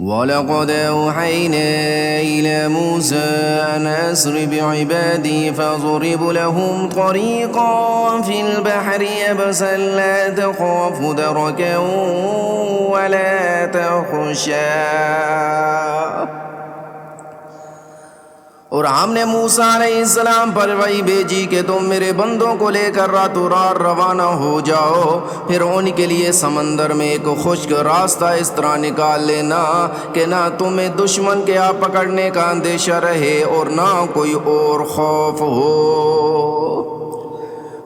وَلَقَدْ أَوْحَيْنَا إِلَى مُوسَىٰ أَنْ أَسْرِ بِعِبَادِي فَاضْرِبْ لَهُمْ طَرِيقًا فِي الْبَحْرِ يَبَسًا لَّا تَخَافُ دَرَكًا وَلَا تَخْشَىٰ۔ اور ہم نے موسیٰ علیہ السلام پر وحی بھیجی کہ تم میرے بندوں کو لے کر راتوں رات روانہ ہو جاؤ، پھر ان کے لیے سمندر میں ایک خشک راستہ اس طرح نکال لینا کہ نہ تمہیں دشمن کے آ پکڑنے کا اندیشہ رہے اور نہ کوئی اور خوف ہو۔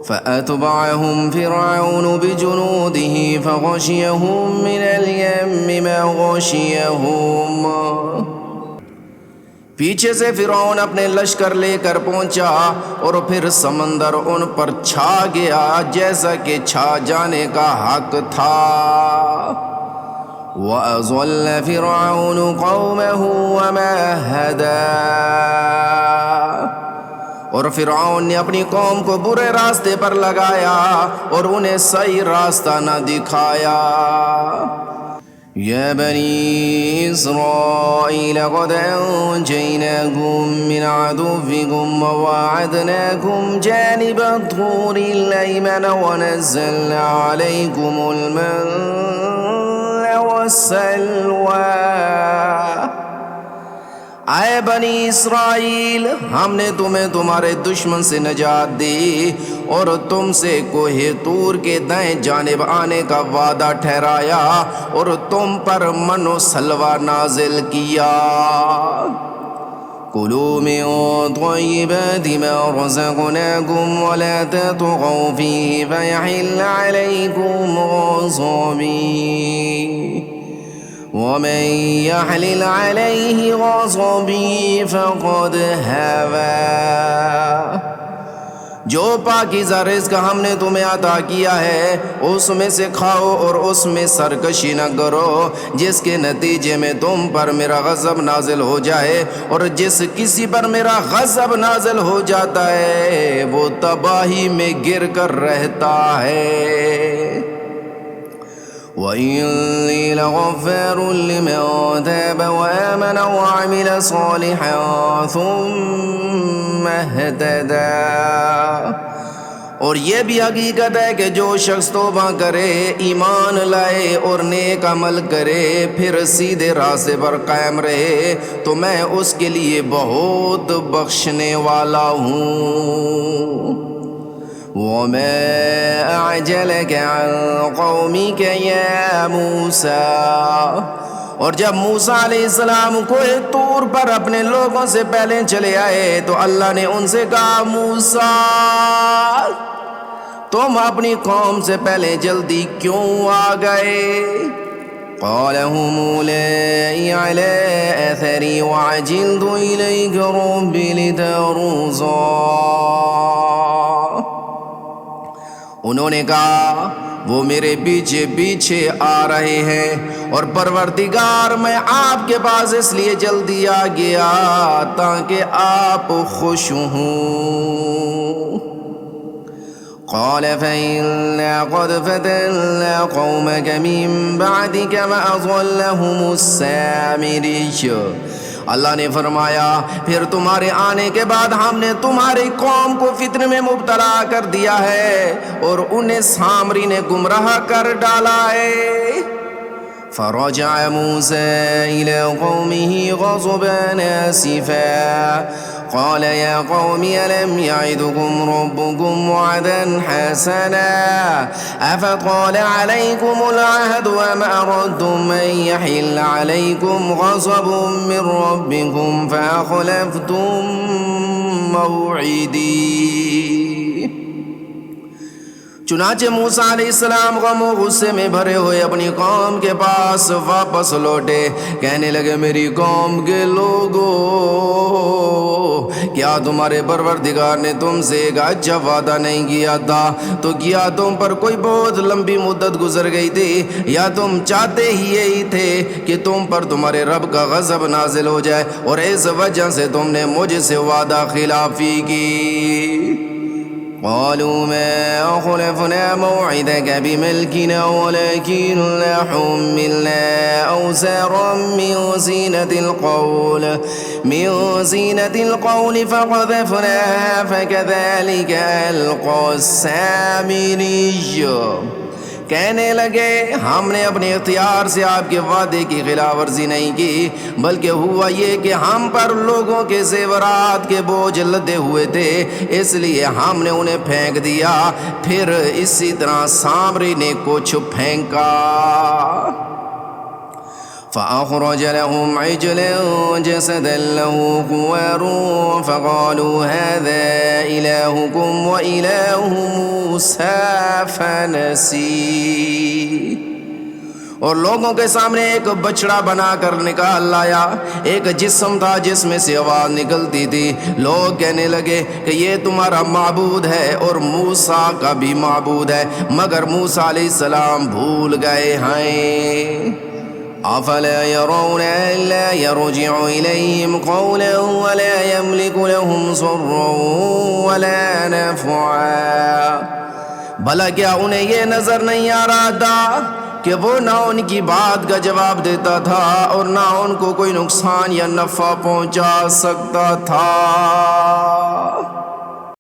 فَأَتْبَعَهُمْ فِرْعَوْنُ بِجُنُودِهِ فَغَشِيَهُم مِّنَ الْيَمِّ مَا غَشِيَهُمْ۔ پیچھے سے فرعون اپنے لشکر لے کر پہنچا اور پھر سمندر ان پر چھا گیا جیسا کہ چھا جانے کا حق تھا۔ وَأَضَلَّ فِرْعَوْنُ قَوْمَهُ وَمَا هَدَىٰ۔ اور فرعون نے اپنی قوم کو برے راستے پر لگایا اور انہیں صحیح راستہ نہ دکھایا۔ يا بني إسرائيل قد أنجيناكم من عدوكم وواعدناكم جانب الطور الأيمن ونزلنا عليكم المن والسلوى۔ اے بنی اسرائیل، ہم نے تمہیں تمہارے دشمن سے نجات دی اور تم سے کوہ طور کے دائیں جانب آنے کا وعدہ ٹھہرایا اور تم پر من و سلوہ نازل کیا۔ کلوا من طیبات ما رزقناکم ولا تطغوا فیہ فیحل علیکم غضبی وَمَن يَحْلِلْ عَلَيْهِ غَضَبِي فَقَدْ هَوَىٰ۔ جو پاکیزہ رزق ہم نے تمہیں عطا کیا ہے اس میں سے کھاؤ اور اس میں سرکشی نہ کرو، جس کے نتیجے میں تم پر میرا غضب نازل ہو جائے، اور جس کسی پر میرا غضب نازل ہو جاتا ہے وہ تباہی میں گر کر رہتا ہے۔ وَإِنِّي لَغَفَّارٌ لِّمَن تَابَ وَآمَنَ وَعَمِلَ صَالِحًا ثُمَّ اهْتَدَىٰ۔ اور یہ بھی حقیقت ہے کہ جو شخص توبہ کرے، ایمان لائے اور نیک عمل کرے، پھر سیدھے راستے پر قائم رہے تو میں اس کے لیے بہت بخشنے والا ہوں۔ وَمَا أَعْجَلَكَ عَنْ قَوْمِكَ يَا مُوسَىٰ۔ اور جب موسیٰ علیہ السلام کوہ طور پر اپنے لوگوں سے پہلے چلے آئے تو اللہ نے ان سے کہا، موسیٰ تم اپنی قوم سے پہلے جلدی کیوں آ گئے؟ قال هم أولئك على أثري وعجلت إليك رب لترضى۔ انہوں نے کہا وہ میرے پیچھے پیچھے آ رہے ہیں اور پروردگار میں آپ کے پاس اس لیے جلدی آ گیا تاکہ آپ خوش ہوں۔ قال فإنا قد فتنا قومك من بعدك وأضلهم السامري۔ اللہ نے فرمایا پھر تمہارے آنے کے بعد ہم نے تمہاری قوم کو فتنے میں مبتلا کر دیا ہے اور انہیں سامری نے گمراہ کر ڈالا ہے۔ فرجع موسى إلى قومه غضبان آسفا قال يا قوم ألم يعدكم ربكم وعدا حسنا أفطال عليكم العهد أم أردتم أن يحل عليكم غضب من ربكم فأخلفتم موعدي۔ چنانچہ موسیٰ علیہ السلام غم و غصے میں بھرے ہوئے اپنی قوم کے پاس واپس لوٹے، کہنے لگے میری قوم کے لوگوں، کیا تمہارے پروردگار نے تم سے ایک اچھا وعدہ نہیں کیا تھا؟ تو کیا تم پر کوئی بہت لمبی مدت گزر گئی تھی، یا تم چاہتے ہی یہی تھے کہ تم پر تمہارے رب کا غضب نازل ہو جائے اور اس وجہ سے تم نے مجھ سے وعدہ خلافی کی؟ قالوا ما خلفنا موعدك بملكنا ولكننا حملنا أوزارا من زينة القول فقذفناها فكذلك ألقى السامري. کہنے لگے ہم نے اپنے اختیار سے آپ کے وعدے کی خلاف ورزی نہیں کی، بلکہ ہوا یہ کہ ہم پر لوگوں کے زیورات کے بوجھ لدے ہوئے تھے، اس لیے ہم نے انہیں پھینک دیا. پھر اسی طرح سامری نے کچھ پھینکا. فأخرج لهم عجلا جسدا له خوار فقالوا هذا إلهكم وإله موسى فنسي. اور لوگوں کے سامنے ایک بچڑا بنا کر نکال لایا، ایک جسم تھا جس میں سے آواز نکلتی تھی. لوگ کہنے لگے کہ یہ تمہارا معبود ہے اور موسیٰ کا بھی معبود ہے، مگر موسیٰ علیہ السلام بھول گئے ہیں. أفلا يرون ألا يرجع إليهم قولا ولا يملك لهم ضرا ولا نفعا. بھلا کیا انہیں یہ نظر نہیں آ رہا تھا کہ وہ نہ ان کی بات کا جواب دیتا تھا اور نہ ان کو کوئی نقصان یا نفع پہنچا سکتا تھا؟